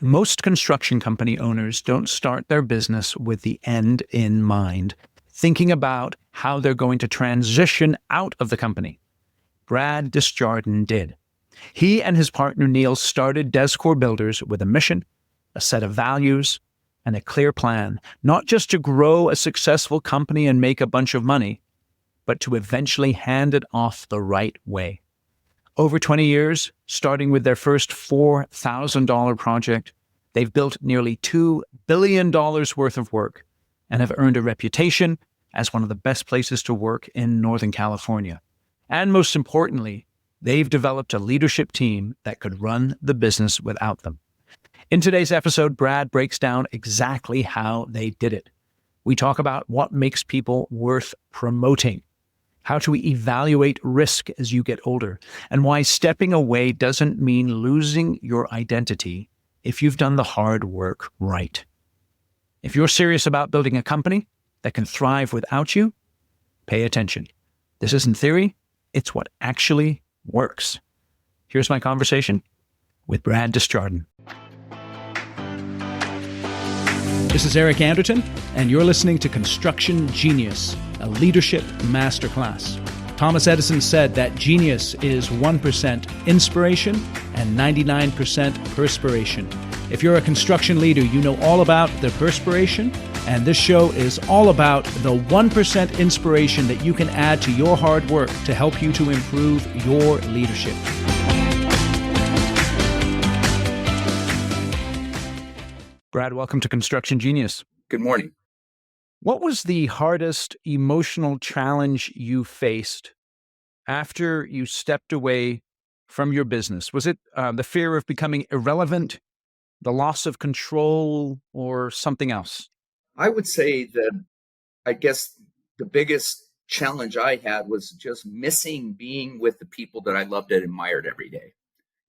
Most construction company owners don't start their business with the end in mind, thinking about how they're going to transition out of the company. Brad DesJardin did. He and his partner Neil started DesCor Builders with a mission, a set of values, and a clear plan, not just to grow a successful company and make a bunch of money, but to eventually hand it off the right way. Over 20 years, starting with their first $4,000 project, they've built nearly $2 billion worth of work and have earned a reputation as one of the best places to work in Northern California. And most importantly, they've developed a leadership team that could run the business without them. In today's episode, Brad breaks down exactly how they did it. We talk about what makes people worth promoting, how to evaluate risk as you get older, and why stepping away doesn't mean losing your identity if you've done the hard work right. If you're serious about building a company that can thrive without you, pay attention. This isn't theory, it's what actually works. Here's my conversation with Brad DesJardin. This is Eric Anderton, and you're listening to Construction Genius, a leadership masterclass. Thomas Edison said that genius is 1% inspiration and 99% perspiration. If you're a construction leader, you know all about the perspiration, and this show is all about the 1% inspiration that you can add to your hard work to help you to improve your leadership. Brad, welcome to Construction Genius. Good morning. What was the hardest emotional challenge you faced after you stepped away from your business? Was it the fear of becoming irrelevant, the loss of control, or something else? I would say that I guess the biggest challenge I had was just missing being with the people that I loved and admired every day,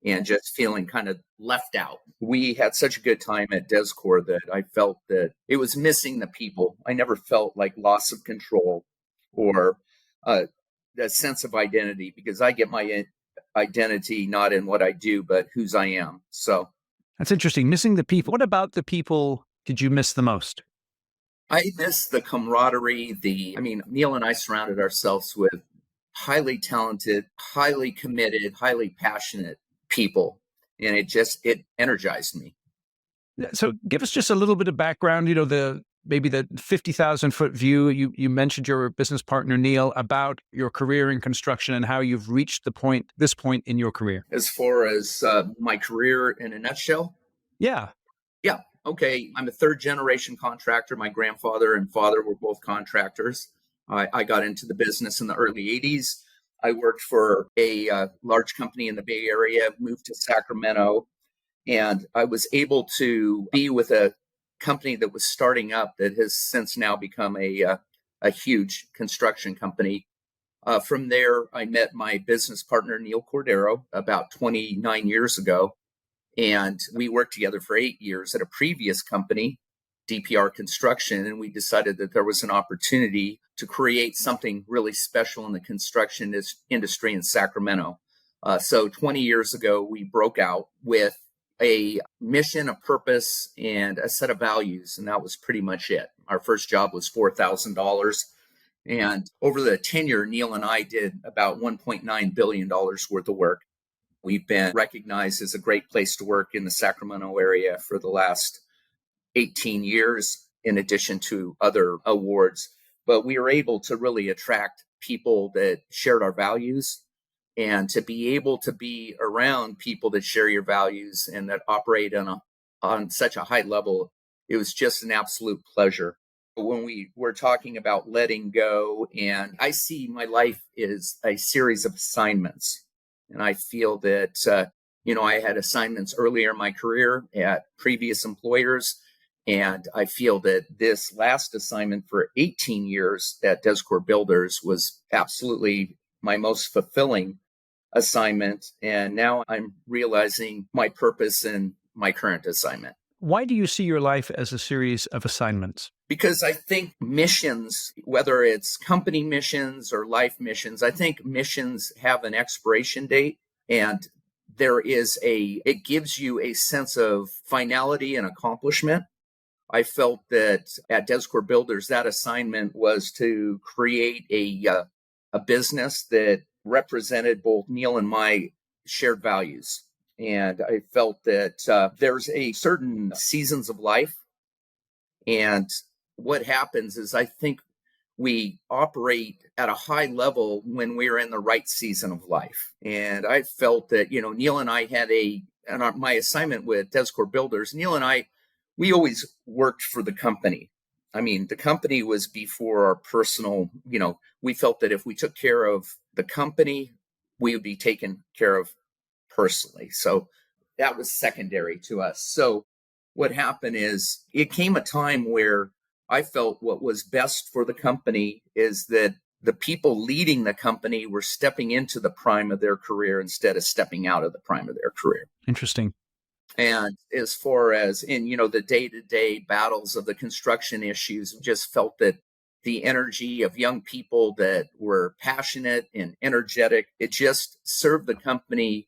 and just feeling kind of left out. We had such a good time at DesCor that I felt that it was missing the people. I never felt like loss of control or a sense of identity, because I get my identity not in what I do, but whose I am. So that's interesting. Missing the people. What about the people did you miss the most? I miss the camaraderie. Neil and I surrounded ourselves with highly talented, highly committed, highly passionate people, and it energized me. So give us just a little bit of background, maybe the 50,000-foot view. You mentioned your business partner, Neil, about your career in construction and how you've reached this point in your career. As far as my career in a nutshell? Yeah. Okay. I'm a third generation contractor. My grandfather and father were both contractors. I got into the business in the early 80s. I worked for a large company in the Bay Area, moved to Sacramento, and I was able to be with a company that was starting up that has since now become a huge construction company. From there, I met my business partner, Neil Cordero, about 29 years ago, and we worked together for 8 years at a previous company, DPR Construction, and we decided that there was an opportunity to create something really special in the construction industry in Sacramento. So 20 years ago, we broke out with a mission, a purpose, and a set of values, and that was pretty much it. Our first job was $4,000, and over the tenure, Neil and I did about $1.9 billion worth of work. We've been recognized as a great place to work in the Sacramento area for the last 18 years, in addition to other awards. But we were able to really attract people that shared our values, and to be able to be around people that share your values and that operate on such a high level, it was just an absolute pleasure. When we were talking about letting go, and I see my life is a series of assignments. And I feel that, I had assignments earlier in my career at previous employers. And I feel that this last assignment for 18 years at DesCor Builders was absolutely my most fulfilling assignment. And now I'm realizing my purpose in my current assignment. Why do you see your life as a series of assignments? Because I think missions, whether it's company missions or life missions, I think missions have an expiration date, and it gives you a sense of finality and accomplishment. I felt that at DesCor Builders, that assignment was to create a business that represented both Neil and my shared values. And I felt that there's a certain seasons of life. And what happens is I think we operate at a high level when we're in the right season of life. And I felt that, Neil and I had my assignment with DesCor Builders, Neil and I, we always worked for the company. I mean, the company was before our personal, we felt that if we took care of the company, we would be taken care of personally. So that was secondary to us. So what happened is it came a time where I felt what was best for the company is that the people leading the company were stepping into the prime of their career instead of stepping out of the prime of their career. Interesting. And as far as in, the day-to-day battles of the construction issues, just felt that the energy of young people that were passionate and energetic, it just served the company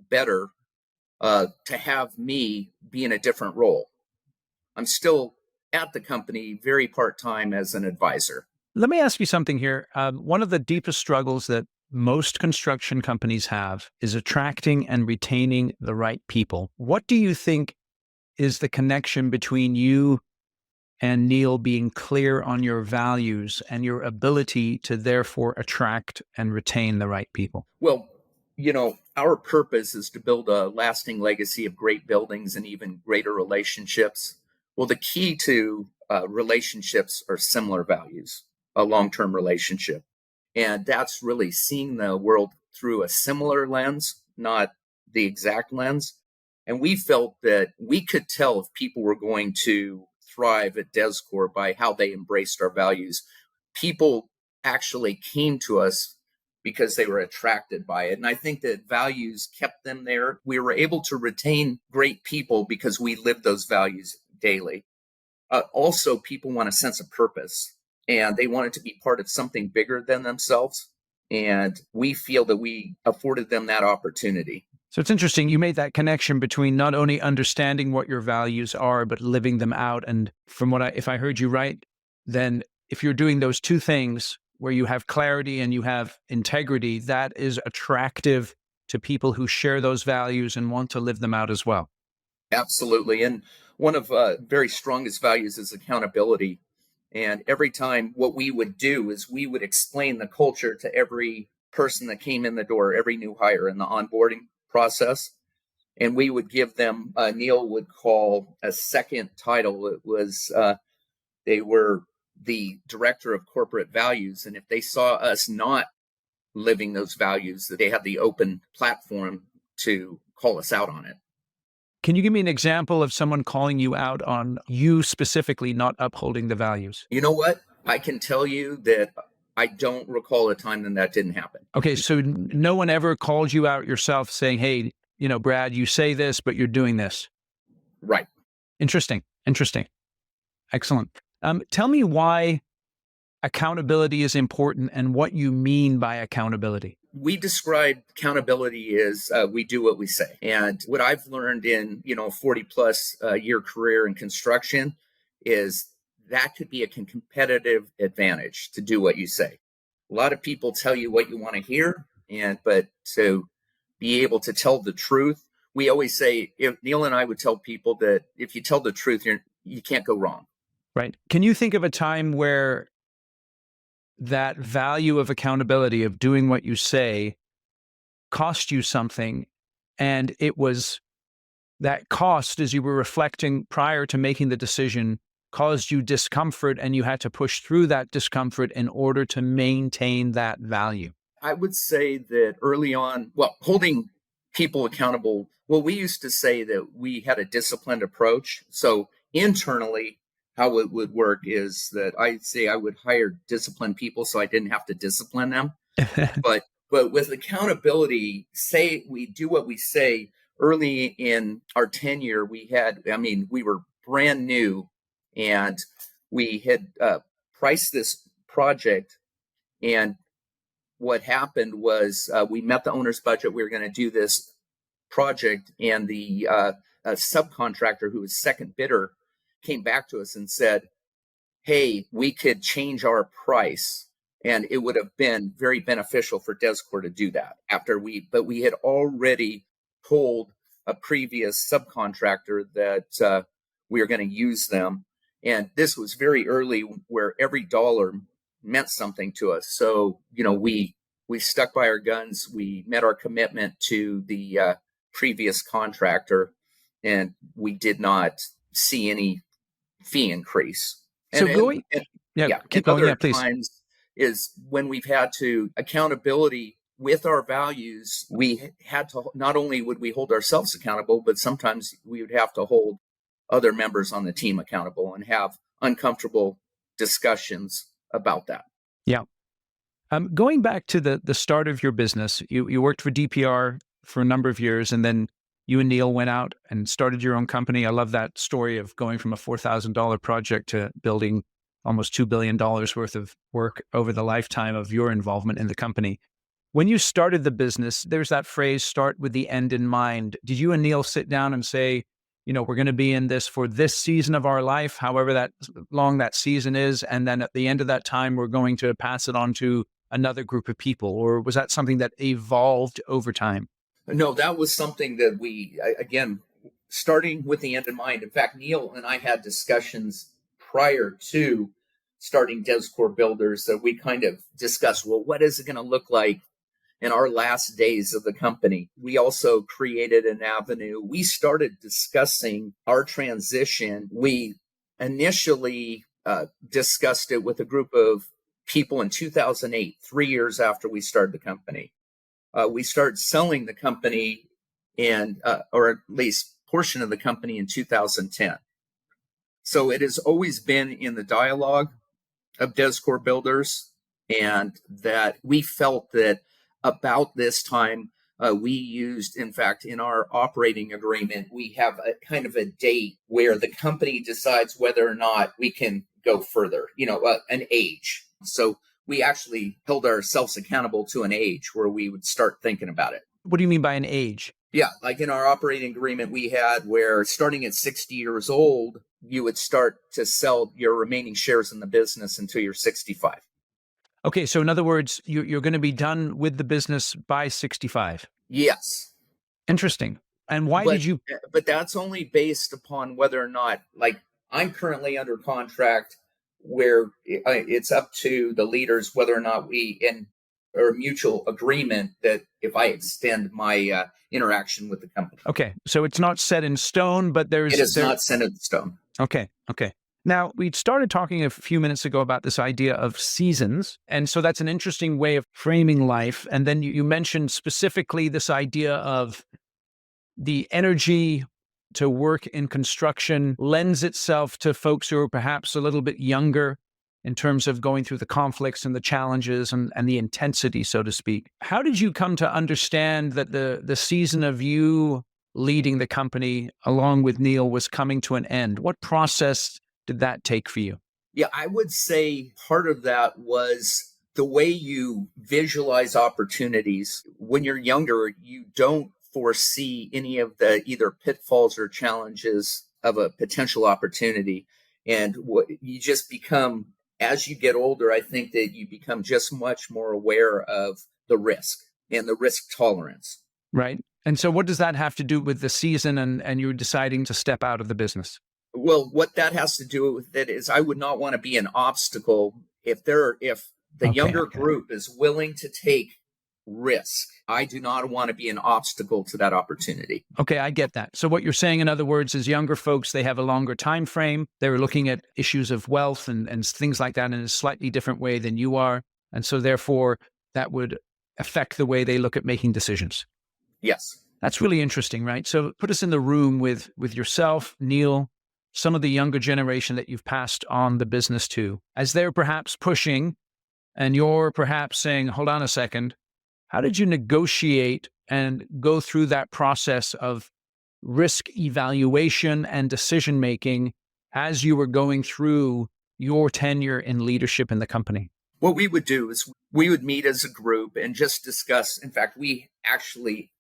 better to have me be in a different role. I'm still at the company very part-time as an advisor. Let me ask you something here. One of the deepest struggles that most construction companies have is attracting and retaining the right people. What do you think is the connection between you and Neil being clear on your values and your ability to therefore attract and retain the right people? Well, our purpose is to build a lasting legacy of great buildings and even greater relationships. Well, the key to relationships are similar values, a long-term relationship. And that's really seeing the world through a similar lens, not the exact lens. And we felt that we could tell if people were going to thrive at DesCor by how they embraced our values. People actually came to us because they were attracted by it. And I think that values kept them there. We were able to retain great people because we lived those values daily. Also, people want a sense of purpose, and they wanted to be part of something bigger than themselves. And we feel that we afforded them that opportunity. So it's interesting. You made that connection between not only understanding what your values are, but living them out. And from if I heard you right, then if you're doing those two things where you have clarity and you have integrity, that is attractive to people who share those values and want to live them out as well. Absolutely. And one of very strongest values is accountability. And every time what we would do is we would explain the culture to every person that came in the door, every new hire in the onboarding process. And we would give them, Neil would call a second title. It was, they were the director of corporate values. And if they saw us not living those values, that they had the open platform to call us out on it. Can you give me an example of someone calling you out on you specifically not upholding the values? You know what? I can tell you that I don't recall a time when that didn't happen. Okay, so no one ever called you out yourself saying, hey, Brad, you say this, but you're doing this. Right. Interesting. Excellent. Tell me why accountability is important and what you mean by accountability. We describe accountability as we do what we say. And what I've learned in, 40 plus year career in construction is that could be a competitive advantage to do what you say. A lot of people tell you what you want to hear, but to be able to tell the truth, we always say, if Neil and I would tell people that if you tell the truth, you can't go wrong. Right. Can you think of a time where that value of accountability, of doing what you say, cost you something, and it was that cost, as you were reflecting prior to making the decision, caused you discomfort, and you had to push through that discomfort in order to maintain that value? I would say that early on, holding people accountable, we used to say that we had a disciplined approach. So internally, how it would work is that I'd say I would hire disciplined people so I didn't have to discipline them. But with accountability, say we do what we say. Early in our tenure, we were brand new, and we had priced this project. And what happened was we met the owner's budget. We were going to do this project, and the a subcontractor who was second bidder came back to us and said, hey, we could change our price. And it would have been very beneficial for DesCor to do that but we had already told a previous subcontractor that we were going to use them. And this was very early where every dollar meant something to us. So, we stuck by our guns. We met our commitment to the previous contractor, and we did not see any fee increase. So keep going. Other Please. times is when we've had to accountability with our values. We had to, not only would we hold ourselves accountable, but sometimes we would have to hold other members on the team accountable and have uncomfortable discussions about that. Yeah. Going back to the start of your business, you worked for DPR for a number of years, and then you and Neil went out and started your own company. I love that story of going from a $4,000 project to building almost $2 billion worth of work over the lifetime of your involvement in the company. When you started the business, there's that phrase, start with the end in mind. Did you and Neil sit down and say, we're going to be in this for this season of our life, however that long that season is, and then at the end of that time, we're going to pass it on to another group of people? Or was that something that evolved over time? No, that was something that again, starting with the end in mind. In fact, Neil and I had discussions prior to starting DesCor Builders that we kind of discussed, well, what is it going to look like in our last days of the company? We also created an avenue. We started discussing our transition. We initially discussed it with a group of people in 2008, 3 years after we started the company. We started selling the company or at least portion of the company in 2010. So it has always been in the dialogue of DesCor Builders, and that we felt that about this time, we used, in fact, in our operating agreement, we have a kind of a date where the company decides whether or not we can go further, an age. So we actually held ourselves accountable to an age where we would start thinking about it. What do you mean by an age? Yeah, like in our operating agreement we had where starting at 60 years old, you would start to sell your remaining shares in the business until you're 65. Okay, so in other words, you're going to be done with the business by 65. Yes. Interesting. And why did you? But that's only based upon whether or not, like, I'm currently under contract where it's up to the leaders whether or not or mutual agreement that if I extend my interaction with the company. Okay, so it's not set in stone, but it is not set in stone. Okay. Now, we started talking a few minutes ago about this idea of seasons. And so that's an interesting way of framing life. And then you mentioned specifically this idea of the energy to work in construction lends itself to folks who are perhaps a little bit younger in terms of going through the conflicts and the challenges and the intensity, so to speak. How did you come to understand that the season of you leading the company along with Neil was coming to an end? What process did that take for you? Yeah, I would say part of that was the way you visualize opportunities. When you're younger, you don't foresee any of the either pitfalls or challenges of a potential opportunity. And you just become, as you get older, I think that you become just much more aware of the risk and the risk tolerance. Right. And so what does that have to do with the season and you deciding to step out of the business? Well, what that has to do with it is I would not want to be an obstacle if the younger group is willing to take risk. I do not want to be an obstacle to that opportunity. Okay, I get that. So what you're saying, in other words, is younger folks, they have a longer time frame. They're looking at issues of wealth and things like that in a slightly different way than you are. And so therefore, that would affect the way they look at making decisions. Yes. That's really interesting, right? So put us in the room with yourself, Neil, some of the younger generation that you've passed on the business to, as they're perhaps pushing and you're perhaps saying, hold on a second, how did you negotiate and go through that process of risk evaluation and decision-making as you were going through your tenure in leadership in the company? What we would do is we would meet as a group and just discuss. In fact, we actually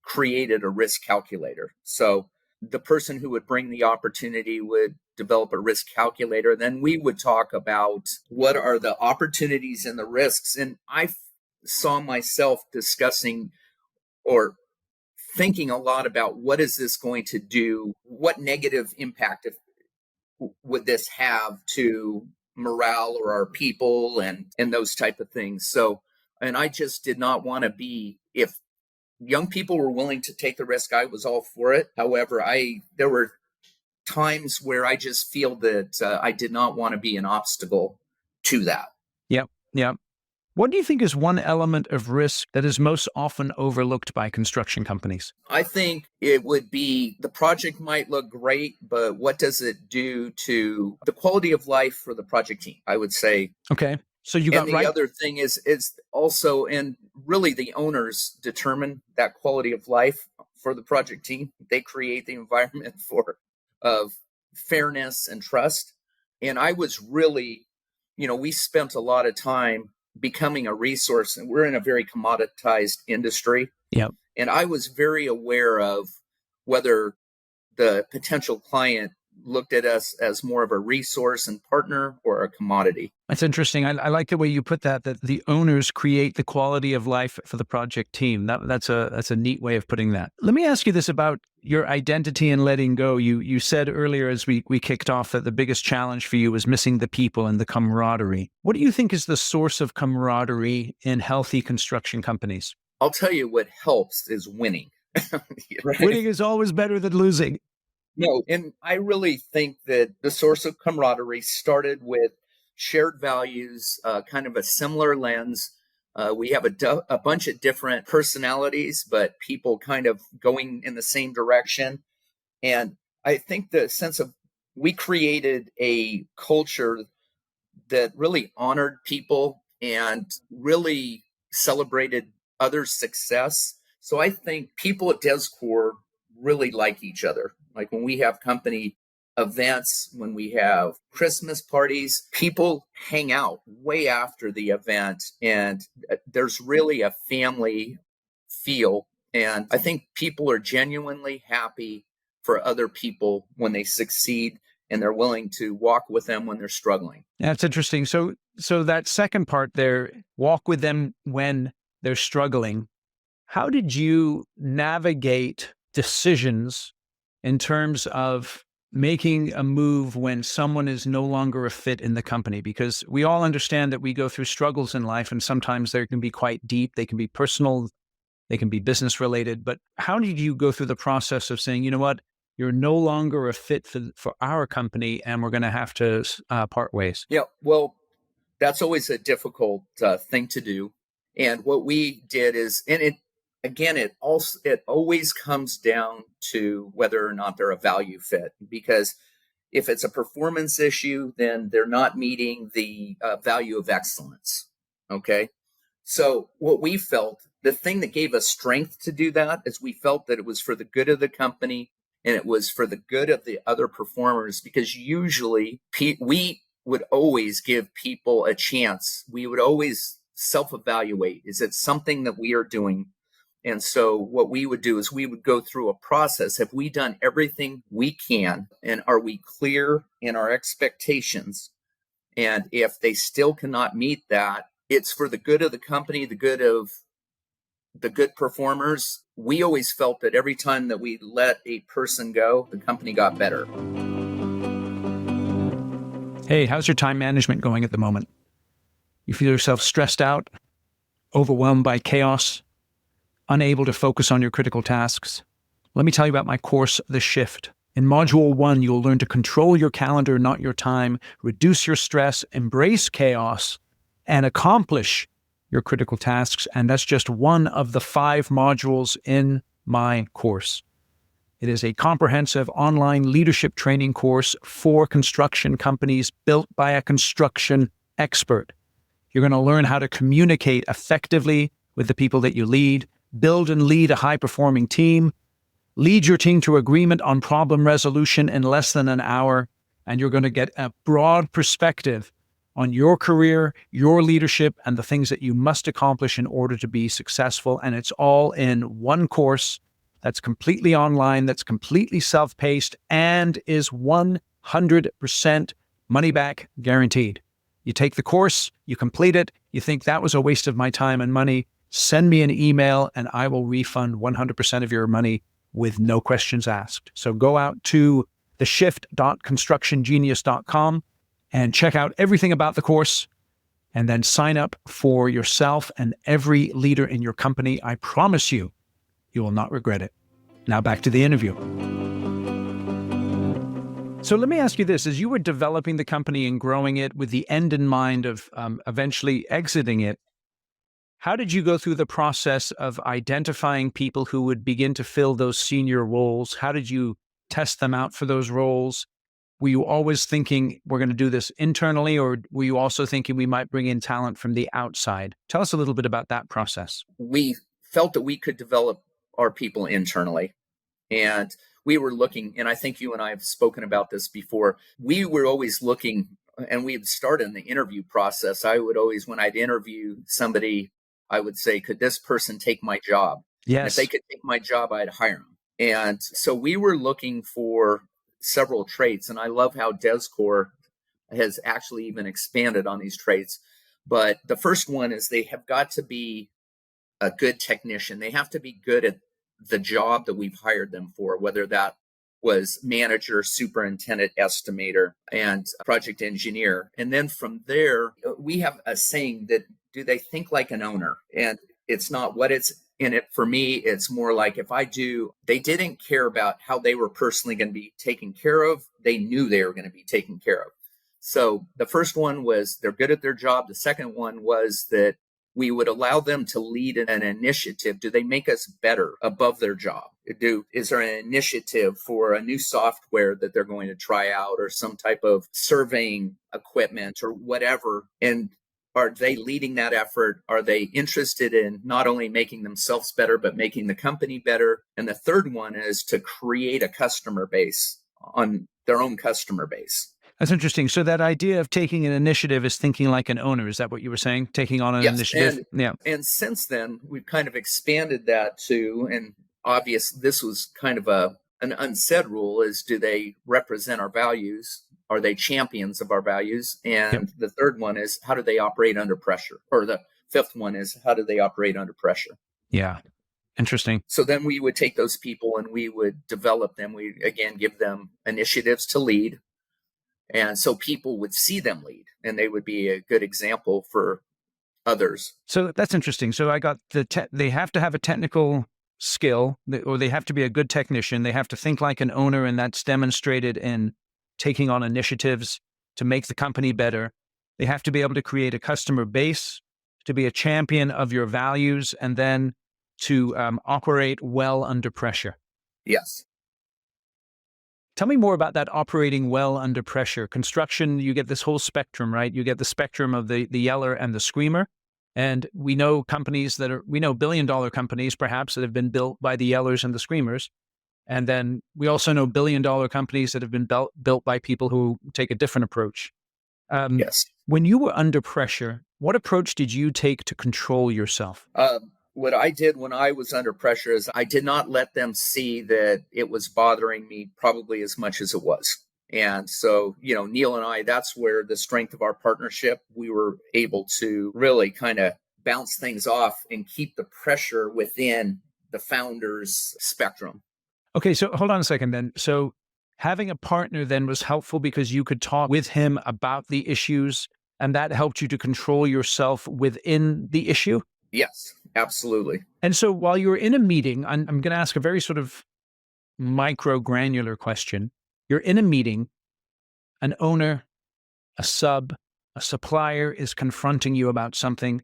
created a risk calculator. So the person who would bring the opportunity would develop a risk calculator. Then we would talk about what are the opportunities and the risks. And I saw myself discussing or thinking a lot about what is this going to do? What negative impact would this have to morale or our people and those type of things. So, and I just did not want to be, if young people were willing to take the risk, I was all for it. However, there were times where I just feel that I did not want to be an obstacle to that. Yep. Yep. What do you think is one element of risk that is most often overlooked by construction companies? I think it would be the project might look great, but what does it do to the quality of life for the project team? I would say. Okay. So you got and the other thing is also, and really the owners determine that quality of life for the project team. They create the environment of fairness and trust. And I was really, we spent a lot of time becoming a resource, and we're in a very commoditized industry. Yep. And I was very aware of whether the potential client looked at us as more of a resource and partner or a commodity. That's interesting. I like the way you put that the owners create the quality of life for the project team. That's a neat way of putting that. Let me ask you this about your identity and letting go. You said earlier as we kicked off that the biggest challenge for you was missing the people and the camaraderie. What do you think is the source of camaraderie in healthy construction companies? I'll tell you what helps is winning. Right? Winning is always better than losing. No, and I really think that the source of camaraderie started with shared values, kind of a similar lens. We have a bunch of different personalities, but people kind of going in the same direction. And I think the sense of we created a culture that really honored people and really celebrated others' success. So I think people at DesCor really like each other. Like when we have company events, when we have Christmas parties, people hang out way after the event, and there's really a family feel. And I think people are genuinely happy for other people when they succeed, and they're willing to walk with them when they're struggling. That's interesting. So that second part there, walk with them when they're struggling. How did you navigate decisions in terms of making a move when someone is no longer a fit in the company? Because we all understand that we go through struggles in life, and sometimes they can be quite deep. They can be personal. They can be business related. But how did you go through the process of saying, you know what, you're no longer a fit for our company, and we're going to have to part ways? Yeah, well, that's always a difficult thing to do. And what we did is, and it always comes down to whether or not they're a value fit. Because if it's a performance issue, then they're not meeting the value of excellence. Okay. So what we felt, the thing that gave us strength to do that is we felt that it was for the good of the company and it was for the good of the other performers, because usually we would always give people a chance. We would always self-evaluate. Is it something that we are doing? And so what we would do is we would go through a process. Have we done everything we can? And are we clear in our expectations? And if they still cannot meet that, it's for the good of the company, the good of the good performers. We always felt that every time that we let a person go, the company got better. Hey, how's your time management going at the moment? You feel yourself stressed out, overwhelmed by chaos, unable to focus on your critical tasks? Let me tell you about my course, The Shift. In Module 1, you'll learn to control your calendar, not your time, reduce your stress, embrace chaos, and accomplish your critical tasks. And that's just one of the 5 modules in my course. It is a comprehensive online leadership training course for construction companies built by a construction expert. You're going to learn how to communicate effectively with the people that you lead, build and lead a high-performing team, lead your team to agreement on problem resolution in less than an hour, and you're going to get a broad perspective on your career, your leadership, and the things that you must accomplish in order to be successful. And it's all in one course that's completely online, that's completely self-paced, and is 100% money back guaranteed. You take the course, you complete it, you think that was a waste of my time and money, send me an email and I will refund 100% of your money with no questions asked. So go out to theshift.constructiongenius.com and check out everything about the course, and then sign up for yourself and every leader in your company. I promise you, you will not regret it. Now back to the interview. So let me ask you this. As you were developing the company and growing it with the end in mind of eventually exiting it, how did you go through the process of identifying people who would begin to fill those senior roles? How did you test them out for those roles? Were you always thinking we're going to do this internally, or were you also thinking we might bring in talent from the outside? Tell us a little bit about that process. We felt that we could develop our people internally. And we were looking, and I think you and I have spoken about this before. We were always looking, and we had started in the interview process. I would always, when I'd interview somebody, I would say, could this person take my job? Yes. And if they could take my job, I'd hire them. And so we were looking for several traits. And I love how DesCor has actually even expanded on these traits. But the first one is they have got to be a good technician. They have to be good at the job that we've hired them for, whether that was manager, superintendent, estimator, and project engineer. And then from there, we have a saying that, do they think like an owner? And it's not what it's in it. For me, it's more like they didn't care about how they were personally going to be taken care of. They knew they were going to be taken care of. So the first one was they're good at their job. The second one was that we would allow them to lead an initiative. Do they make us better above their job? Is there an initiative for a new software that they're going to try out, or some type of surveying equipment or whatever? And are they leading that effort? Are they interested in not only making themselves better, but making the company better? And the third one is to create a customer base on their own customer base. That's interesting. So that idea of taking an initiative is thinking like an owner. Is that what you were saying? Taking on an initiative? And since then, we've kind of expanded that to, and obvious, this was kind of an unsaid rule, is do they represent our values? Are they champions of our values? And the third one is, how do they operate under pressure? Or the fifth one is, how do they operate under pressure? Yeah. Interesting. So then we would take those people and we would develop them. We, again, give them initiatives to lead. And so people would see them lead, and they would be a good example for others. So that's interesting. So I got they have to have a technical skill, or they have to be a good technician. They have to think like an owner, and that's demonstrated in taking on initiatives to make the company better. They have to be able to create a customer base, to be a champion of your values, and then to operate well under pressure. Yes. Tell me more about that operating well under pressure. Construction, you get this whole spectrum, right? You get the spectrum of the yeller and the screamer. And we know companies we know billion-dollar companies perhaps that have been built by the yellers and the screamers. And then we also know billion-dollar companies that have been built by people who take a different approach. Yes. When you were under pressure, what approach did you take to control yourself? What I did when I was under pressure is I did not let them see that it was bothering me probably as much as it was. And so, Neil and I, that's where the strength of our partnership, we were able to really kind of bounce things off and keep the pressure within the founder's spectrum. Okay, so hold on a second then. So having a partner then was helpful because you could talk with him about the issues, and that helped you to control yourself within the issue? Yes, absolutely. And so while you were in a meeting, I'm going to ask a very sort of micro granular question. You're in a meeting, an owner, a sub, a supplier is confronting you about something.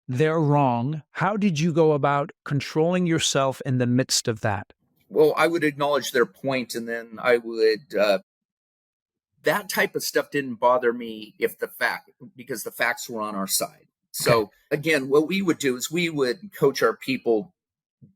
They're wrong. How did you go about controlling yourself in the midst of that? Well, I would acknowledge their point, and then I would, that type of stuff didn't bother me because the facts were on our side. So again, what we would do is we would coach our people,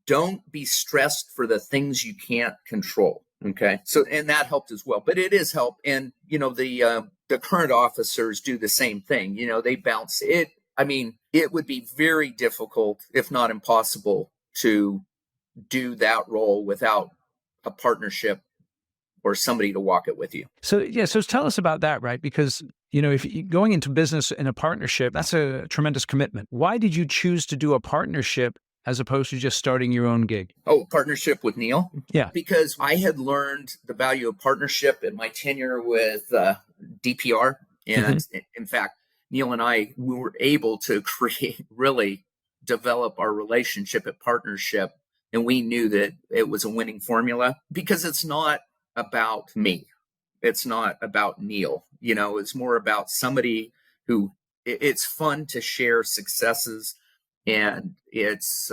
don't be stressed for the things you can't control. Okay. So, and that helped as well, but it is help. And, the current officers do the same thing. They bounce it. I mean, it would be very difficult, if not impossible, to do that role without a partnership or somebody to walk it with you. So tell us about that, right? Because, if going into business in a partnership, that's a tremendous commitment. Why did you choose to do a partnership as opposed to just starting your own gig? Oh, partnership with Neil? Yeah. Because I had learned the value of partnership in my tenure with DPR. And in fact, Neil and we were able to really develop our relationship at partnership. And we knew that it was a winning formula because it's not about me. It's not about Neil. It's more about somebody who it's fun to share successes, and it's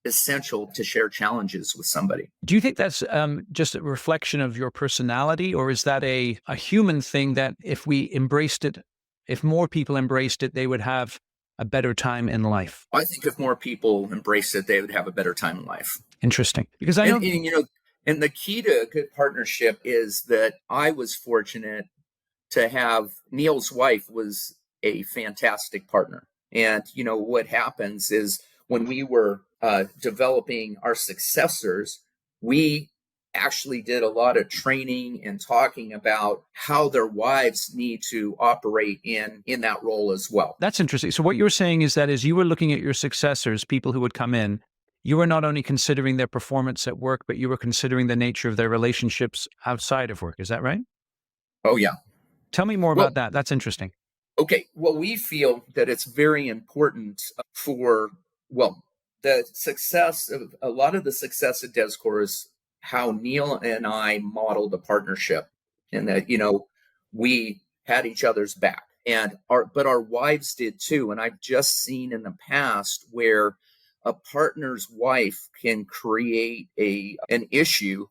essential to share challenges with somebody. Do you think that's just a reflection of your personality, or is that a human thing that if more people embraced it, they would have a better time in life? I think if more people embraced it, they would have a better time in life. Interesting. Because I know... And the key to a good partnership is that I was fortunate to have Neil's wife was a fantastic partner. And, what happens is when we were developing our successors, we actually did a lot of training and talking about how their wives need to operate in that role as well. That's interesting. So what you're saying is that as you were looking at your successors, people who would come in, you were not only considering their performance at work, but you were considering the nature of their relationships outside of work. Is that right? Oh, yeah. Tell me more about that. That's interesting. Okay. Well, we feel that it's very important for, the success of a lot of the success at DesCor is how Neil and I modeled a partnership, and that, we had each other's back, but our wives did too. And I've just seen in the past where a partner's wife can create an issue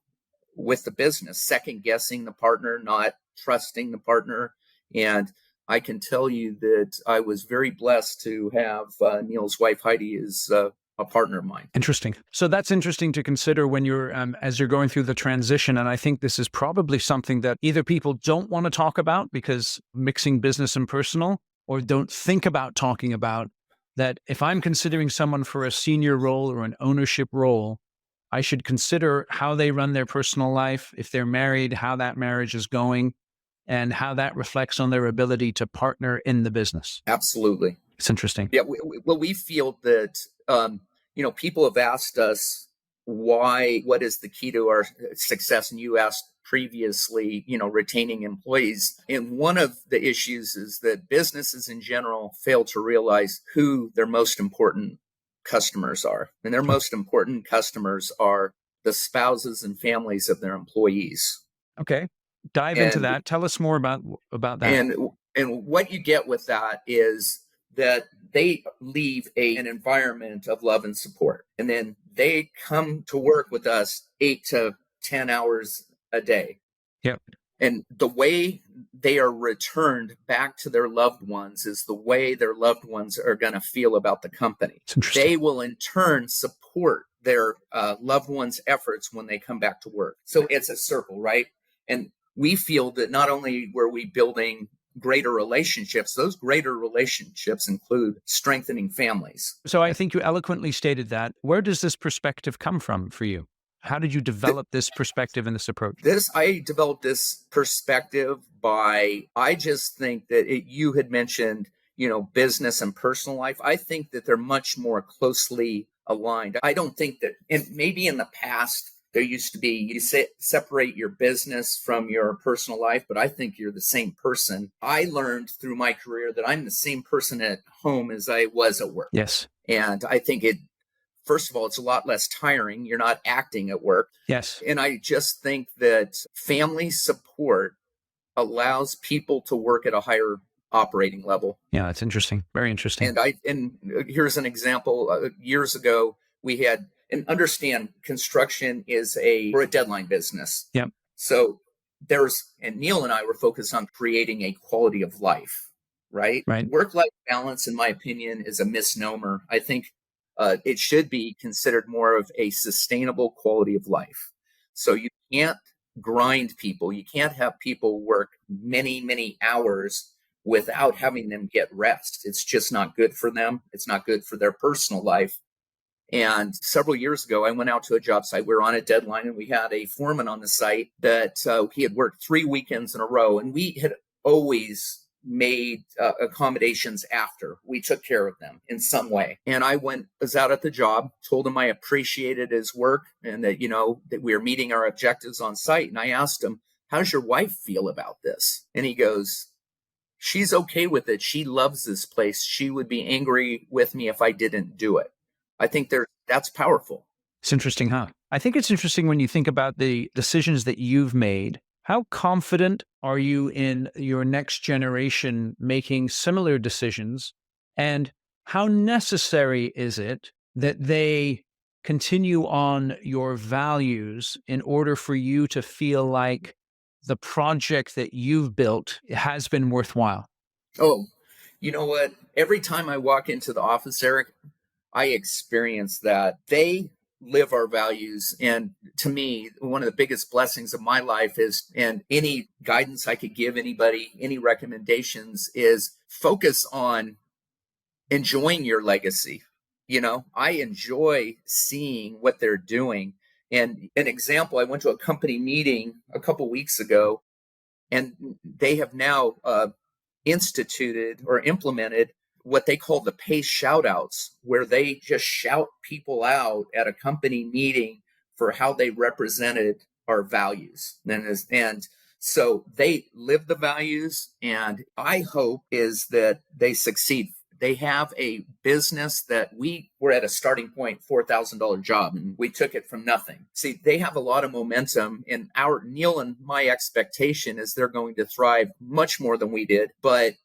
with the business, second guessing the partner, not trusting the partner. And I can tell you that I was very blessed to have Neil's wife, Heidi, as a partner of mine. Interesting. So that's interesting to consider when you're, as you're going through the transition. And I think this is probably something that either people don't want to talk about because mixing business and personal, or don't think about talking about. That if I'm considering someone for a senior role or an ownership role, I should consider how they run their personal life, if they're married, how that marriage is going, and how that reflects on their ability to partner in the business. Absolutely. It's interesting. Yeah. We feel that, people have asked us what is the key to our success? And you asked previously, retaining employees. And one of the issues is that businesses in general fail to realize who their most important customers are. And their most important customers are the spouses and families of their employees. Okay. Dive into that. Tell us more about that. And what you get with that is that they leave an environment of love and support. And then they come to work with us 8 to 10 hours a day. Yep. And the way they are returned back to their loved ones is the way their loved ones are going to feel about the company. They will in turn support their loved ones' efforts when they come back to work. So it's a circle, right? And we feel that not only were we building greater relationships, those greater relationships include strengthening families. So I think you eloquently stated that. Where does this perspective come from for you? How did you develop this perspective and this approach? I developed this perspective I just think that you had mentioned, business and personal life. I think that they're much more closely aligned. I don't think that, and maybe in the past, there used to be, you separate your business from your personal life, but I think you're the same person. I learned through my career that I'm the same person at home as I was at work. Yes. And I think first of all, it's a lot less tiring. You're not acting at work. Yes. And I just think that family support allows people to work at a higher operating level. Yeah, that's interesting. Very interesting. And here's an example. Years ago, we had, and understand construction is we're a deadline business. Yep. So and Neil and I were focused on creating a quality of life, right? Right. Work-life balance, in my opinion, is a misnomer. I think it should be considered more of a sustainable quality of life. So you can't grind people. You can't have people work many, many hours without having them get rest. It's just not good for them. It's not good for their personal life. And several years ago, I went out to a job site. We were on a deadline, and we had a foreman on the site that he had worked 3 weekends in a row. And we had always made accommodations after. We took care of them in some way. And I was out at the job, told him I appreciated his work and that, that we were meeting our objectives on site. And I asked him, how's your wife feel about this? And he goes, she's okay with it. She loves this place. She would be angry with me if I didn't do it. I think that's powerful. It's interesting, huh? I think it's interesting when you think about the decisions that you've made. How confident are you in your next generation making similar decisions? And how necessary is it that they continue on your values in order for you to feel like the project that you've built has been worthwhile? Oh, you know what? Every time I walk into the office, Eric, I experience that they live our values. And to me, one of the biggest blessings of my life is, and any guidance I could give anybody, any recommendations, is focus on enjoying your legacy. I enjoy seeing what they're doing. And an example, I went to a company meeting a couple weeks ago, and they have now instituted or implemented what they call the PACE shout outs, where they just shout people out at a company meeting for how they represented our values. And so they live the values, and I hope is that they succeed. They have a business that we were at a starting point, $4,000 job, and we took it from nothing. See, they have a lot of momentum, and Neil and my expectation is they're going to thrive much more than we did. But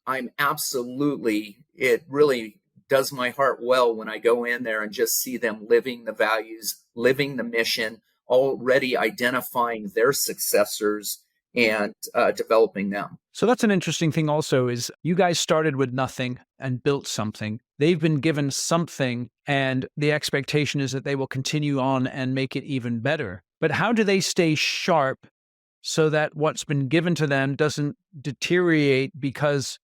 it really does my heart well when I go in there and just see them living the values, living the mission, already identifying their successors and developing them. So that's an interesting thing also is you guys started with nothing and built something. They've been given something, and the expectation is that they will continue on and make it even better. But how do they stay sharp so that what's been given to them doesn't deteriorate because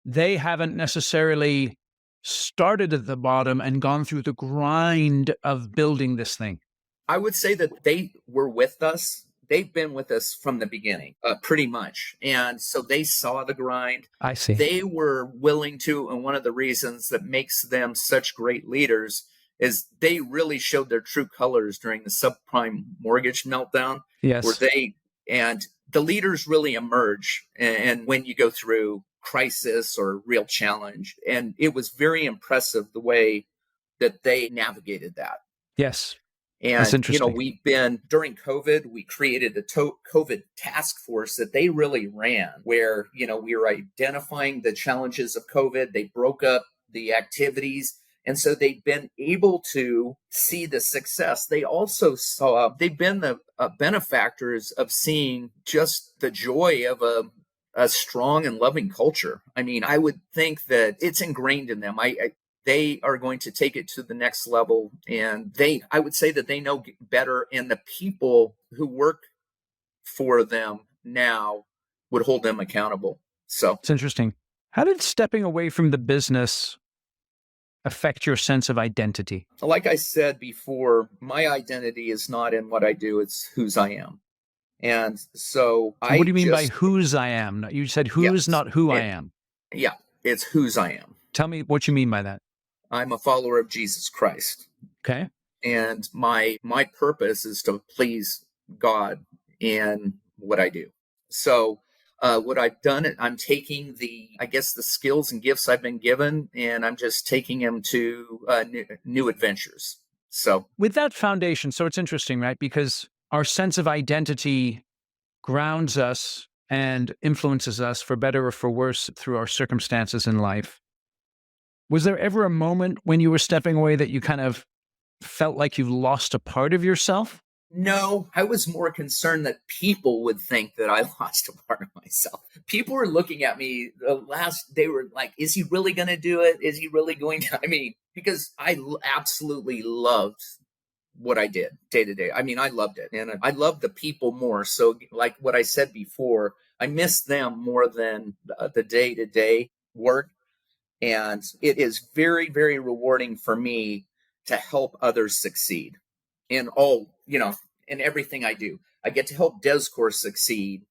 they haven't necessarily started at the bottom and gone through the grind of building this thing? I would say that they were with us. They've been with us from the beginning, pretty much. And so they saw the grind. I see. They were willing to, and one of the reasons that makes them such great leaders is they really showed their true colors during the subprime mortgage meltdown. Yes. And the leaders really emerge. And when you go through crisis or real challenge, and it was very impressive the way that they navigated that. Yes. And, that's interesting. We've been, during COVID, we created a COVID task force that they really ran where, we were identifying the challenges of COVID. They broke up the activities. And so they've been able to see the success. They also they've been the benefactors of seeing just the joy of a strong and loving culture. I mean, I would think that it's ingrained in them. They are going to take it to the next level. And I would say that they know better, and the people who work for them now would hold them accountable. So it's interesting. How did stepping away from the business affect your sense of identity? Like I said before, my identity is not in what I do, it's whose I am. And so what do you mean by whose I am? You said who's, not who I am. Yeah, it's whose I am. Tell me what you mean by that. I'm a follower of Jesus Christ. Okay. And my purpose is to please God in what I do. So what I've done, I'm taking the skills and gifts I've been given, and I'm just taking them to new adventures. So with that foundation, so it's interesting, right? Because our sense of identity grounds us and influences us for better or for worse through our circumstances in life. Was there ever a moment when you were stepping away that you kind of felt like you lost a part of yourself? No, I was more concerned that people would think that I lost a part of myself. People were looking at me they were like, is he really going to do it? Is he really going to? I mean, because I absolutely loved what I did day to day. I mean, I loved it, and I loved the people more. So like what I said before, I miss them more than the day-to-day work. And it is very, very rewarding for me to help others succeed in all, in everything I do. I get to help DesCor succeed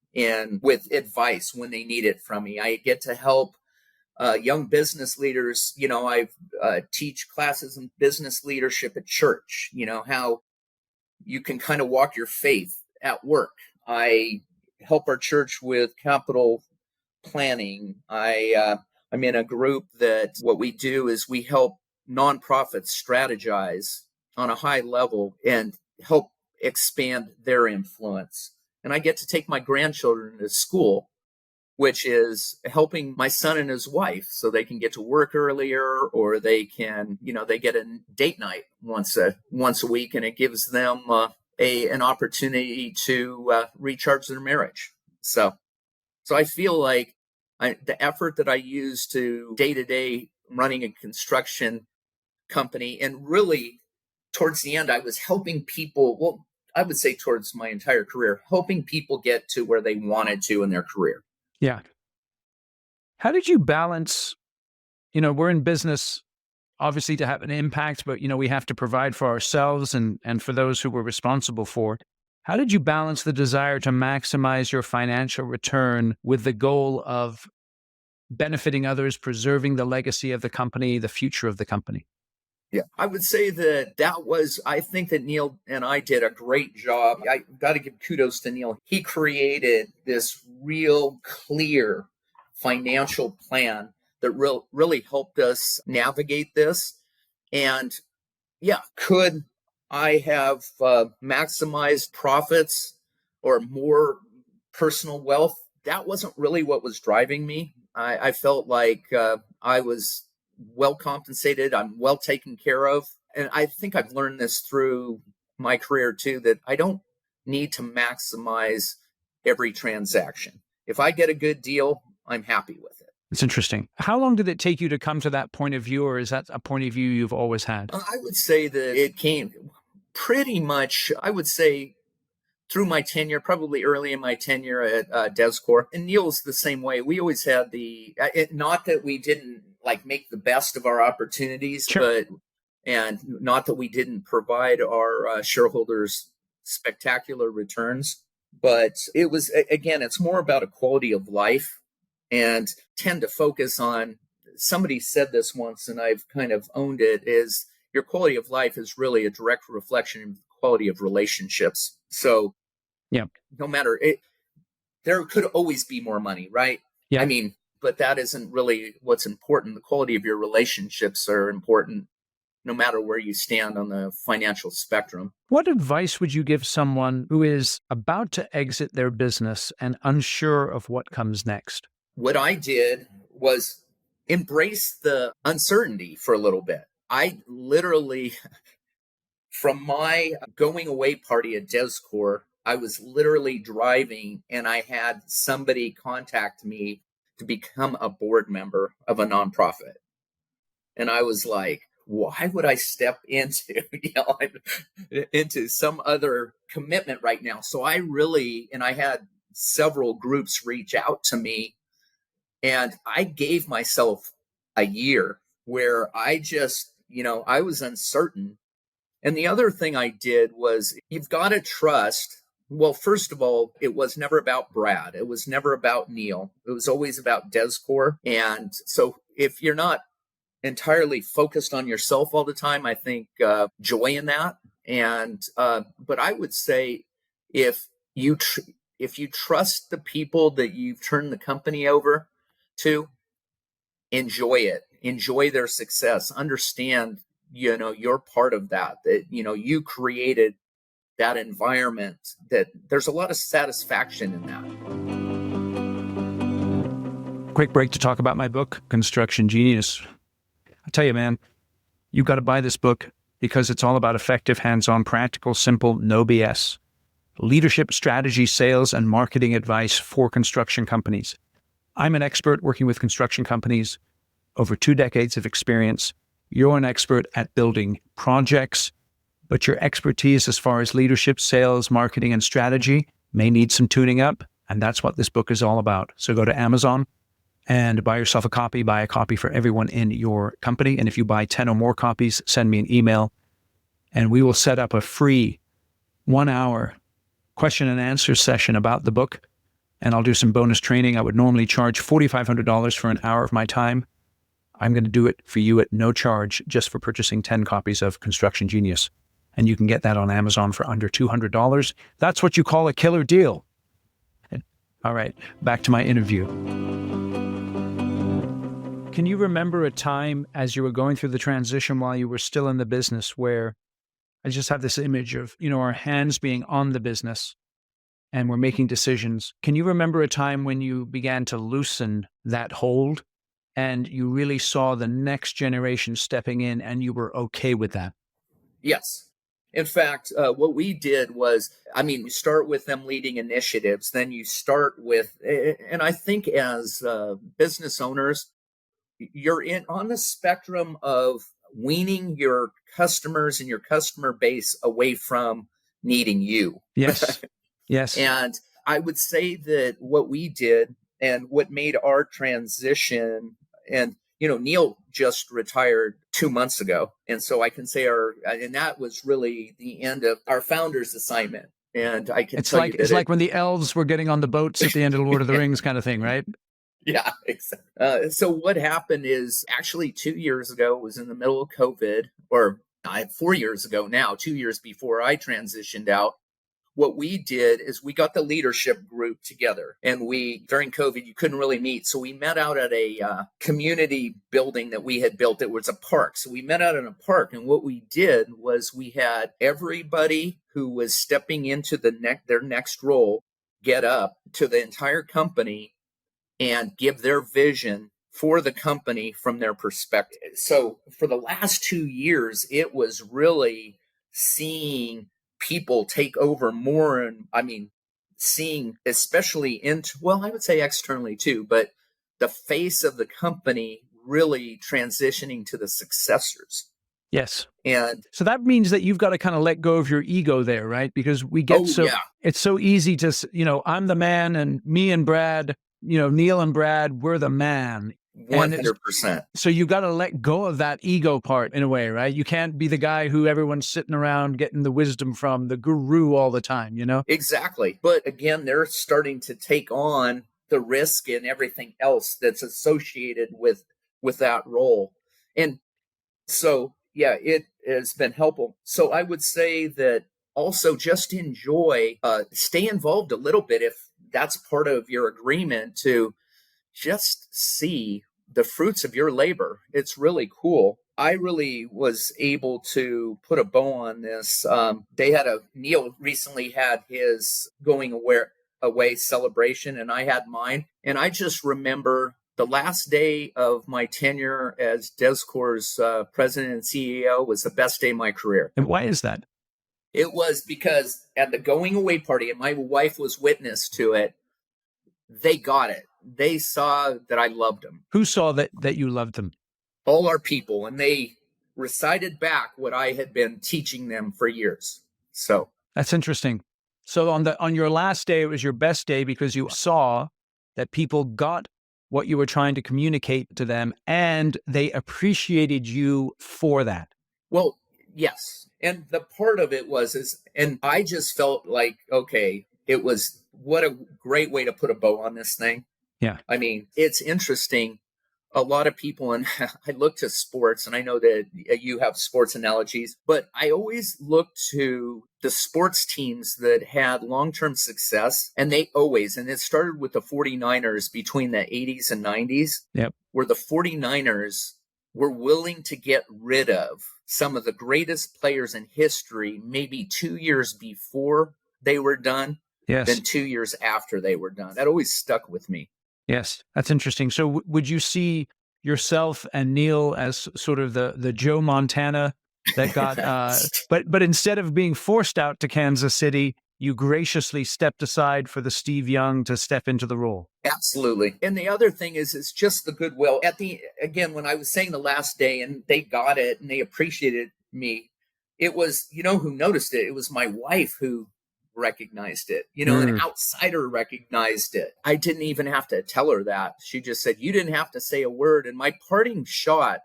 with advice when they need it from me. I get to help young business leaders. I teach classes in business leadership at church, how you can kind of walk your faith at work. I help our church with capital planning. I'm in a group that what we do is we help nonprofits strategize on a high level and help expand their influence. And I get to take my grandchildren to school, which is helping my son and his wife so they can get to work earlier, or they can, they get a date night once a week, and it gives them an opportunity to recharge their marriage. So I feel like the effort that I use to day-to-day running a construction company, and really towards the end, I was helping people. Well, I would say towards my entire career, helping people get to where they wanted to in their career. Yeah. How did you balance, we're in business, obviously, to have an impact, but, we have to provide for ourselves and for those who we're responsible for. How did you balance the desire to maximize your financial return with the goal of benefiting others, preserving the legacy of the company, the future of the company? Yeah, I would say I think that Neil and I did a great job. I got to give kudos to Neil. He created this real clear financial plan that really helped us navigate this. And yeah, could I have maximized profits or more personal wealth? That wasn't really what was driving me. I felt like I was well compensated. I'm well taken care of. And I think I've learned this through my career too, that I don't need to maximize every transaction. If I get a good deal, I'm happy with it. It's interesting. How long did it take you to come to that point of view, or is that a point of view you've always had? I would say that it came pretty much, I would say, through my tenure, probably early in my tenure at DesCor. And Neil's the same way. We always had not that we didn't make the best of our opportunities, sure, and not that we didn't provide our shareholders spectacular returns, but it was, again, it's more about a quality of life, and tend to focus on, somebody said this once and I've kind of owned it, is your quality of life is really a direct reflection of the quality of relationships. So yeah, no matter it, there could always be more money, right? Yeah. I mean, but that isn't really what's important. The quality of your relationships are important no matter where you stand on the financial spectrum. What advice would you give someone who is about to exit their business and unsure of what comes next? What I did was embrace the uncertainty for a little bit. I literally, from my going away party at DesCor, I was literally driving and I had somebody contact me to become a board member of a nonprofit. And I was like, why would I step into, into some other commitment right now? So I had several groups reach out to me, and I gave myself a year where I just, I was uncertain. And the other thing I did was, you've got to trust. Well, first of all, it was never about Brad. It was never about Neil. It was always about DesCor. And so if you're not entirely focused on yourself all the time, I think joy in that. And but I would say if you trust the people that you've turned the company over to, enjoy it, enjoy their success, understand, you're part of that, you created that environment, that there's a lot of satisfaction in that. Quick break to talk about my book, Construction Genius. I tell you, man, you've got to buy this book because it's all about effective, hands-on, practical, simple, no BS. Leadership, strategy, sales, and marketing advice for construction companies. I'm an expert working with construction companies, over 2 decades of experience. You're an expert at building projects, but your expertise as far as leadership, sales, marketing, and strategy may need some tuning up, and that's what this book is all about. So go to Amazon and buy yourself a copy. Buy a copy for everyone in your company. And if you buy 10 or more copies, send me an email. and we will set up a free 1-hour question and answer session about the book. And I'll do some bonus training. I would normally charge $4,500 for an hour of my time. I'm going to do it for you at no charge, just for purchasing 10 copies of Construction Genius. And you can get that on Amazon for under $200. That's what you call a killer deal. All right, back to my interview. Can you remember a time as you were going through the transition while you were still in the business where I just have this image of, our hands being on the business and we're making decisions. Can you remember a time when you began to loosen that hold and you really saw the next generation stepping in and you were okay with that? Yes. In fact, what we did was, you start with them leading initiatives, then you start with, and I think as business owners, you're on the spectrum of weaning your customers and your customer base away from needing you. Yes. Yes. And I would say that what we did and what made our transition, and Neil just retired 2 months ago. And so I can say and that was really the end of our founder's assignment. And I can tell you that it's like when the elves were getting on the boats at the end of Lord of the Rings kind of thing, right? Yeah, exactly. So what happened is actually 2 years ago, it was in the middle of COVID, or 4 years ago now, 2 years before I transitioned out. What we did is we got the leadership group together, and during COVID, you couldn't really meet. So we met out at a community building that we had built. It was a park. So we met out in a park. And what we did was we had everybody who was stepping into their next role get up to the entire company and give their vision for the company from their perspective. So for the last 2 years, it was really seeing people take over more, and seeing especially I would say externally too, but the face of the company really transitioning to the successors. Yes. And so that means that you've got to kind of let go of your ego there, right? Because it's so easy to, I'm the man, and me and Brad, Neil and Brad, we're the man. 100%. So you got to let go of that ego part in a way, right? You can't be the guy who everyone's sitting around getting the wisdom from, the guru all the time, Exactly. But again, they're starting to take on the risk and everything else that's associated with that role. And so, yeah, it has been helpful. So I would say that also just enjoy, stay involved a little bit if that's part of your agreement, to just see the fruits of your labor. It's really cool. I really was able to put a bow on this. Neil recently had his going away celebration, and I had mine. And I just remember the last day of my tenure as DesCor's president and CEO was the best day of my career. And why is that? It was because at the going away party, and my wife was witness to it, they got it. They saw that I loved them. Who saw that you loved them? All our people, and they recited back what I had been teaching them for years. So that's interesting. So on your last day, it was your best day because you saw that people got what you were trying to communicate to them, and they appreciated you for that. Well, yes. And the part of it and I just felt like, okay, it was, what a great way to put a bow on this thing. Yeah. It's interesting. A lot of people, and I look to sports, and I know that you have sports analogies, but I always look to the sports teams that had long-term success, and it started with the 49ers between the 80s and 90s, where the 49ers were willing to get rid of some of the greatest players in history, maybe 2 years before they were done, than 2 years after they were done. That always stuck with me. Yes, that's interesting. So would you see yourself and Neil as sort of the Joe Montana that got, but instead of being forced out to Kansas City, you graciously stepped aside for the Steve Young to step into the role? Absolutely. And the other thing is just the goodwill. Again, when I was saying the last day and they got it and they appreciated me, it was, who noticed it? It was my wife who recognized it. An outsider recognized it. I didn't even have to tell her that. She just said, you didn't have to say a word. And my parting shot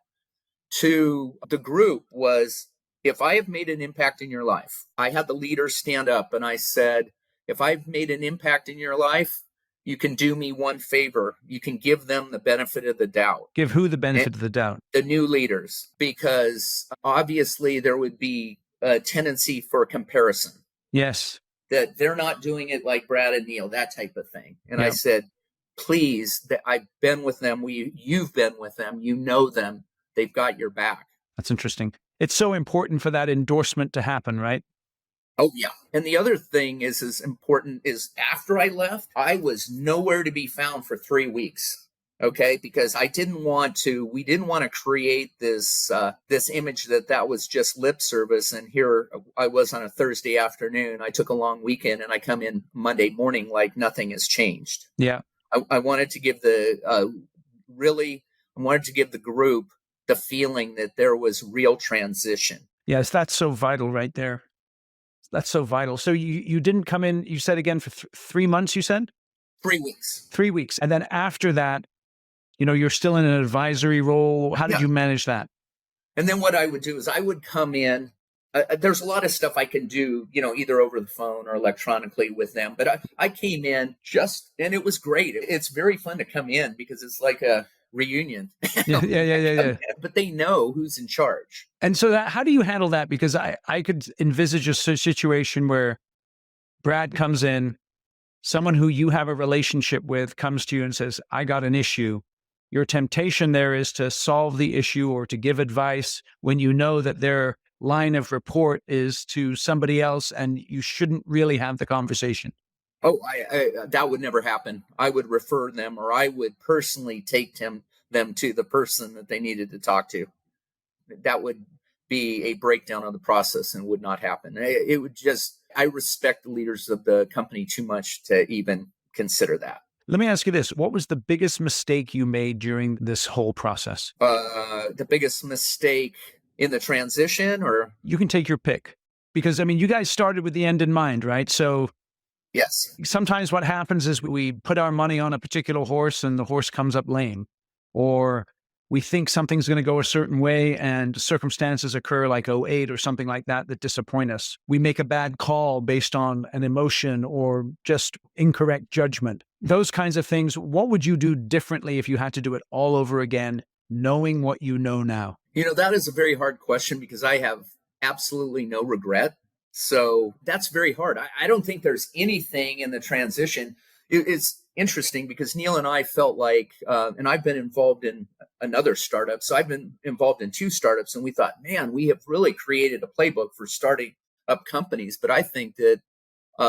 to the group was, if I have made an impact in your life, I had the leaders stand up and I said, if I've made an impact in your life, you can do me one favor. You can give them the benefit of the doubt. Give who the benefit of the doubt? The new leaders, because obviously there would be a tendency for comparison. Yes. That they're not doing it like Brad and Neil, that type of thing. And I said, please, I've been with them. You've been with them. You know them. They've got your back. That's interesting. It's so important for that endorsement to happen, right? Oh, yeah. And the other thing is as important is after I left, I was nowhere to be found for 3 weeks. Okay, because we didn't want to create this image that was just lip service. And here I was on a Thursday afternoon. I took a long weekend and I come in Monday morning like nothing has changed. Yeah. I wanted to give the group the feeling that there was real transition. Yes, that's so vital right there. That's so vital. So you didn't come in, you said again, for 3 months, you said? 3 weeks. 3 weeks. And then after that, you're still in an advisory role. How did you manage that? And then what I would do is I would come in. There's a lot of stuff I can do, either over the phone or electronically with them. But I came in and it was great. It's very fun to come in because it's like a reunion. Yeah. But they know who's in charge. And so how do you handle that? Because I could envisage a situation where Brad comes in, someone who you have a relationship with comes to you and says, I got an issue. Your temptation there is to solve the issue or to give advice when you know that their line of report is to somebody else and you shouldn't really have the conversation. Oh, that would never happen. I would refer them, or I would personally take them to the person that they needed to talk to. That would be a breakdown of the process and would not happen. I respect the leaders of the company too much to even consider that. Let me ask you this. What was the biggest mistake you made during this whole process? The biggest mistake in the transition, or? You can take your pick. Because, you guys started with the end in mind, right? So yes. Sometimes what happens is we put our money on a particular horse and the horse comes up lame. Or we think something's going to go a certain way and circumstances occur like 2008 or something like that disappoint us. We make a bad call based on an emotion or just incorrect judgment. Those kinds of things. What would you do differently if you had to do it all over again, knowing what you know now? That is a very hard question because I have absolutely no regret. So that's very hard. I don't think there's anything in the transition. It's interesting because Neil and I felt like, and I've been involved in another startup. So I've been involved in 2 startups, and we thought, man, we have really created a playbook for starting up companies. But I think that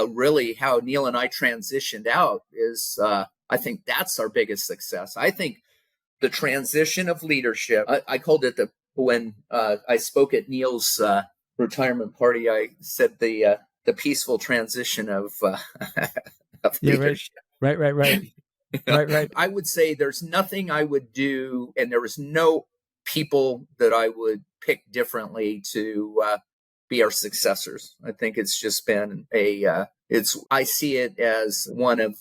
really how Neil and I transitioned out is, I think that's our biggest success. I think the transition of leadership, I called it when I spoke at Neil's retirement party, I said the peaceful transition of leadership. Right. Right. I would say there's nothing I would do, and there was no people that I would pick differently to be our successors. I think it's just been I see it as one of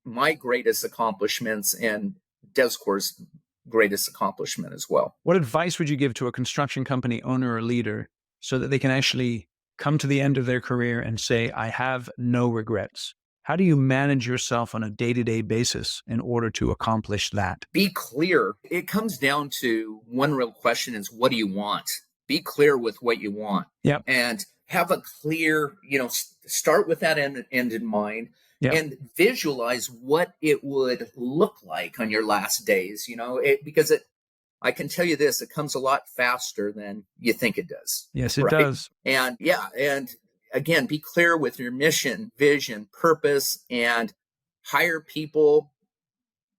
my greatest accomplishments and DesCor's greatest accomplishment as well. What advice would you give to a construction company owner or leader so that they can actually come to the end of their career and say, I have no regrets? How do you manage yourself on a day-to-day basis in order to accomplish that? Be clear. It comes down to one real question is, what do you want? Be clear with what you want. Yep. And have a clear, start with that end in mind. Yep. And visualize what it would look like on your last days, because I can tell you this, it comes a lot faster than you think it does. Yes, it does. And again, be clear with your mission, vision, purpose, and hire people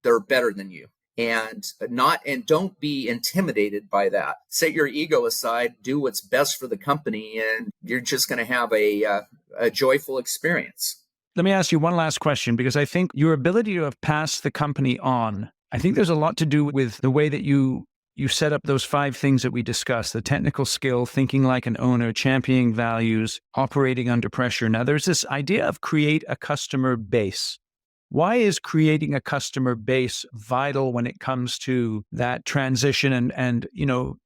that are better than you. And don't be intimidated by that. Set your ego aside, do what's best for the company, and you're just going to have a joyful experience. Let me ask you one last question, because I think your ability to have passed the company on, I think there's a lot to do with the way that you set up those 5 things that we discussed: the technical skill, thinking like an owner, championing values, operating under pressure. Now, there's this idea of create a customer base. Why is creating a customer base vital when it comes to that transition and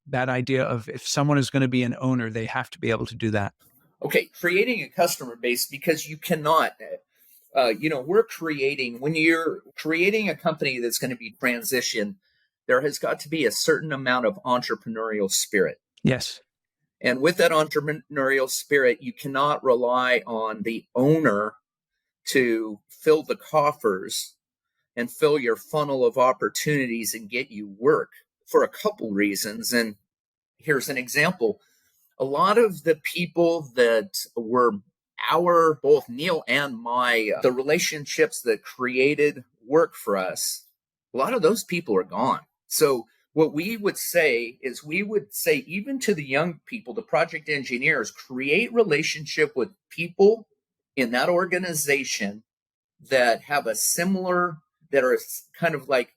that idea of if someone is going to be an owner, they have to be able to do that? Okay, creating a customer base, because you cannot, when you're creating a company that's going to be transition, there has got to be a certain amount of entrepreneurial spirit. Yes. And with that entrepreneurial spirit, you cannot rely on the owner to fill the coffers and fill your funnel of opportunities and get you work for a couple reasons. And here's an example. A lot of the people that were both Neil and the relationships that created work for us, a lot of those people are gone. So what we would say is even to the young people, the project engineers, create relationship with people in that organization that have that are kind of like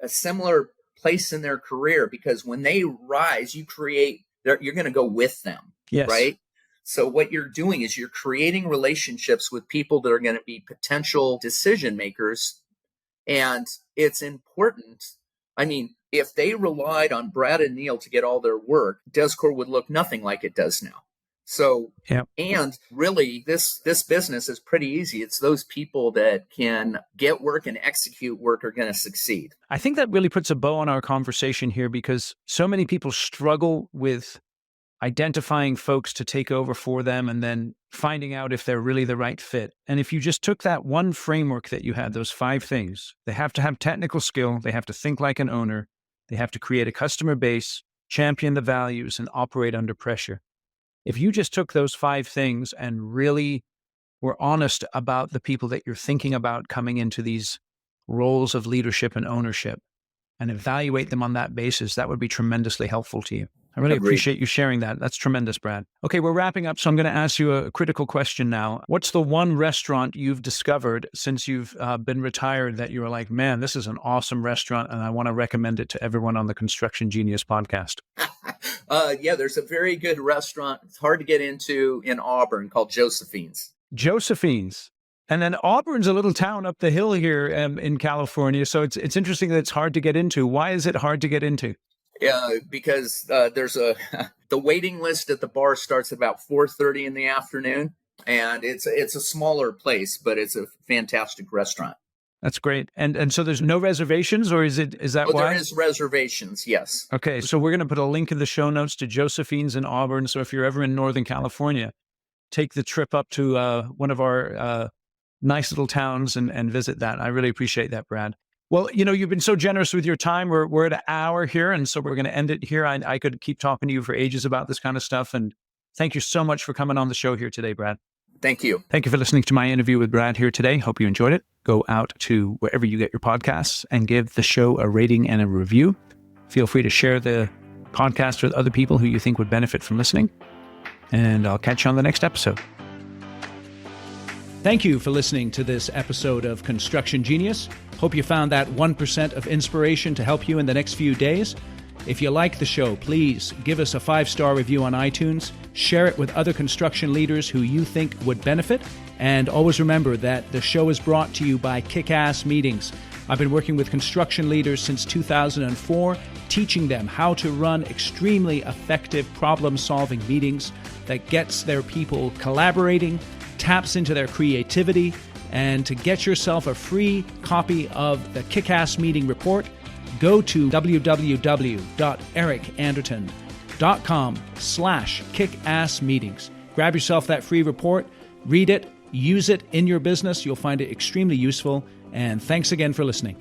a similar place in their career, because when they rise, you're going to go with them. Yes. Right. So what you're doing is you're creating relationships with people that are going to be potential decision makers. And it's important. I mean, if they relied on Brad and Neil to get all their work, DesCor would look nothing like it does now. So, yep. And really, this business is pretty easy. It's those people that can get work and execute work are going to succeed. I think that really puts a bow on our conversation here, because so many people struggle with identifying folks to take over for them and then finding out if they're really the right fit. And if you just took that one framework that you had, those 5 things, they have to have technical skill, they have to think like an owner, they have to create a customer base, champion the values, and operate under pressure. If you just took those 5 things and really were honest about the people that you're thinking about coming into these roles of leadership and ownership and evaluate them on that basis, that would be tremendously helpful to you. I really appreciate you sharing that. That's tremendous, Brad. Okay, we're wrapping up, so I'm going to ask you a critical question now. What's the one restaurant you've discovered since you've been retired that you were like, man, this is an awesome restaurant and I want to recommend it to everyone on the Construction Genius podcast? Yeah, there's a very good restaurant. It's hard to get into in Auburn called Josephine's. Josephine's. And then Auburn's a little town up the hill here in California. So it's interesting that it's hard to get into. Why is it hard to get into? Because there's the waiting list at the bar starts at about 4:30 in the afternoon, and it's a smaller place, but it's a fantastic restaurant. That's great. And so there's no reservations, or is that why? There is reservations, yes. Okay, so we're going to put a link in the show notes to Josephine's in Auburn. So if you're ever in Northern California, take the trip up to one of our nice little towns and visit that. I really appreciate that, Brad. Well, you've been so generous with your time. We're at an hour here, and so we're going to end it here. I could keep talking to you for ages about this kind of stuff, and thank you so much for coming on the show here today, Brad. Thank you. Thank you for listening to my interview with Brad here today. Hope you enjoyed it. Go out to wherever you get your podcasts and give the show a rating and a review. Feel free to share the podcast with other people who you think would benefit from listening, and I'll catch you on the next episode. Thank you for listening to this episode of Construction Genius. Hope you found that 1% of inspiration to help you in the next few days. If you like the show, please give us a 5-star review on iTunes, share it with other construction leaders who you think would benefit, and always remember that the show is brought to you by Kick-Ass Meetings. I've been working with construction leaders since 2004, teaching them how to run extremely effective problem-solving meetings that gets their people collaborating, taps into their creativity. And to get yourself a free copy of the Kick-Ass Meeting Report, go to www.ericanderton.com/kickassmeetings. Grab yourself that free report, read it, use it in your business. You'll find it extremely useful. And thanks again for listening.